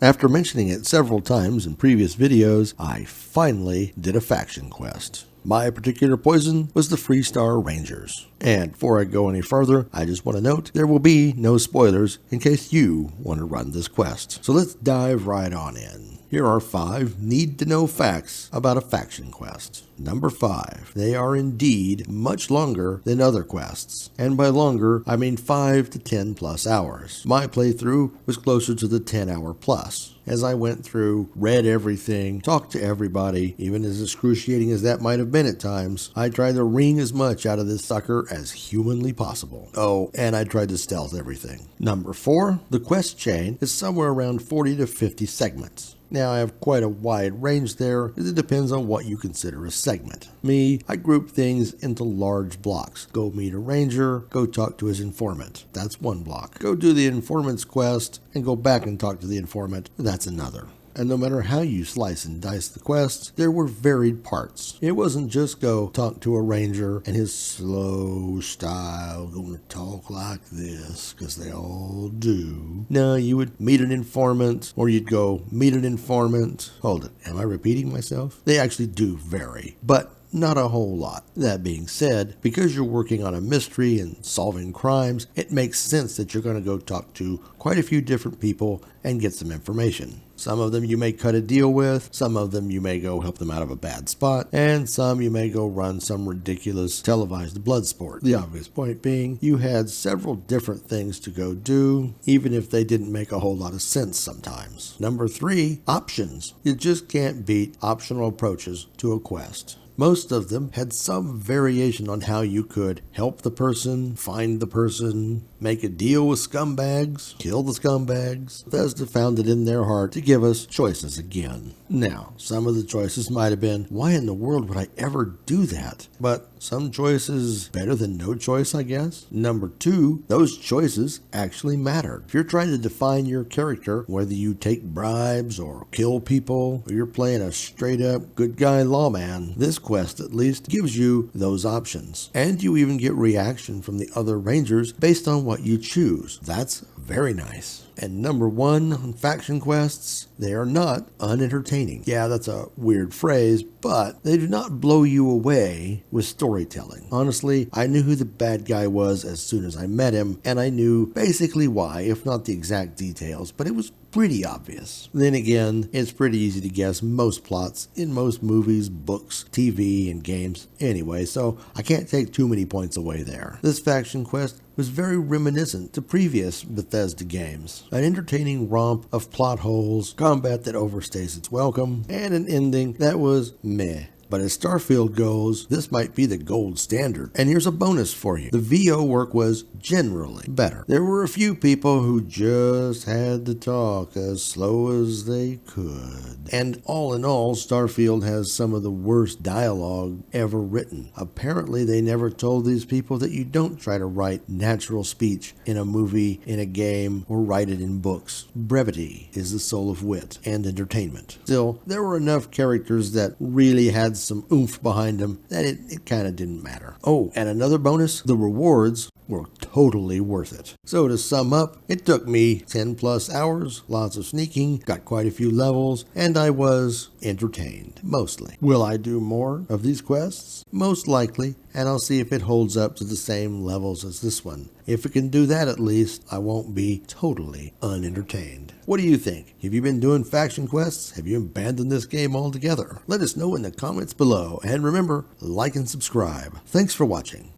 After mentioning it several times in previous videos, I finally did a faction quest. My particular poison was the Freestar Rangers. And before I go any further, I just want to note there will be no spoilers in case you want to run this quest. So let's dive right on in. Here are 5 need-to-know facts about a faction quest. Number 5. They are indeed much longer than other quests. And by longer, I mean 5 to 10 plus hours. My playthrough was closer to the 10-hour plus. As I went through, read everything, talked to everybody, even as excruciating as that might have been at times, I tried to wring as much out of this sucker as humanly possible. Oh, and I tried to stealth everything. Number 4. The quest chain is somewhere around 40 to 50 segments. Now, I have quite a wide range there, as it depends on what you consider a segment. Me, I group things into large blocks. Go meet a ranger, go talk to his informant. That's one block. Go do the informant's quest, and go back and talk to the informant. That's another. And no matter how you slice and dice the quests, there were varied parts. It wasn't just go talk to a ranger and his slow style, gonna talk like this, because they all do. No, you would meet an informant, or you'd go meet an informant. Hold it, am I repeating myself? They actually do vary, but not a whole lot. That being said, because you're working on a mystery and solving crimes, it makes sense that you're going to go talk to quite a few different people and get some information. Some of them you may cut a deal with, some of them you may go help them out of a bad spot, and some you may go run some ridiculous televised blood sport. The obvious point being, you had several different things to go do, even if they didn't make a whole lot of sense sometimes. Number 3, options. You just can't beat optional approaches to a quest. Most of them had some variation on how you could help the person, find the person, make a deal with scumbags, kill the scumbags. Bethesda found it in their heart to give us choices again. Now, some of the choices might have been, why in the world would I ever do that? But some choices better than no choice, I guess. Number 2, those choices actually mattered. If you're trying to define your character, whether you take bribes or kill people, or you're playing a straight up good guy lawman, this quest at least gives you those options. And you even get reaction from the other rangers based on what you choose. That's very nice. And number 1 on faction quests, they are not unentertaining. Yeah, that's a weird phrase, but they do not blow you away with storytelling. Honestly, I knew who the bad guy was as soon as I met him, and I knew basically why, if not the exact details, but it was pretty obvious. Then again, it's pretty easy to guess most plots in most movies, books, TV, and games anyway, so I can't take too many points away there. This faction quest was very reminiscent to previous Bethesda games. An entertaining romp of plot holes, combat that overstays its welcome, and an ending that was meh. But as Starfield goes, this might be the gold standard. And here's a bonus for you. The VO work was generally better. There were a few people who just had to talk as slow as they could. And all in all, Starfield has some of the worst dialogue ever written. Apparently, they never told these people that you don't try to write natural speech in a movie, in a game, or write it in books. Brevity is the soul of wit and entertainment. Still, there were enough characters that really had some oomph behind them that it kind of didn't matter. Oh, and another bonus, the rewards were totally worth it. So to sum up, it took me 10 plus hours, lots of sneaking, got quite a few levels, and I was entertained, mostly. Will I do more of these quests? Most likely, and I'll see if it holds up to the same levels as this one. If it can do that at least, I won't be totally unentertained. What do you think? Have you been doing faction quests? Have you abandoned this game altogether? Let us know in the comments below, and remember, like and subscribe. Thanks for watching.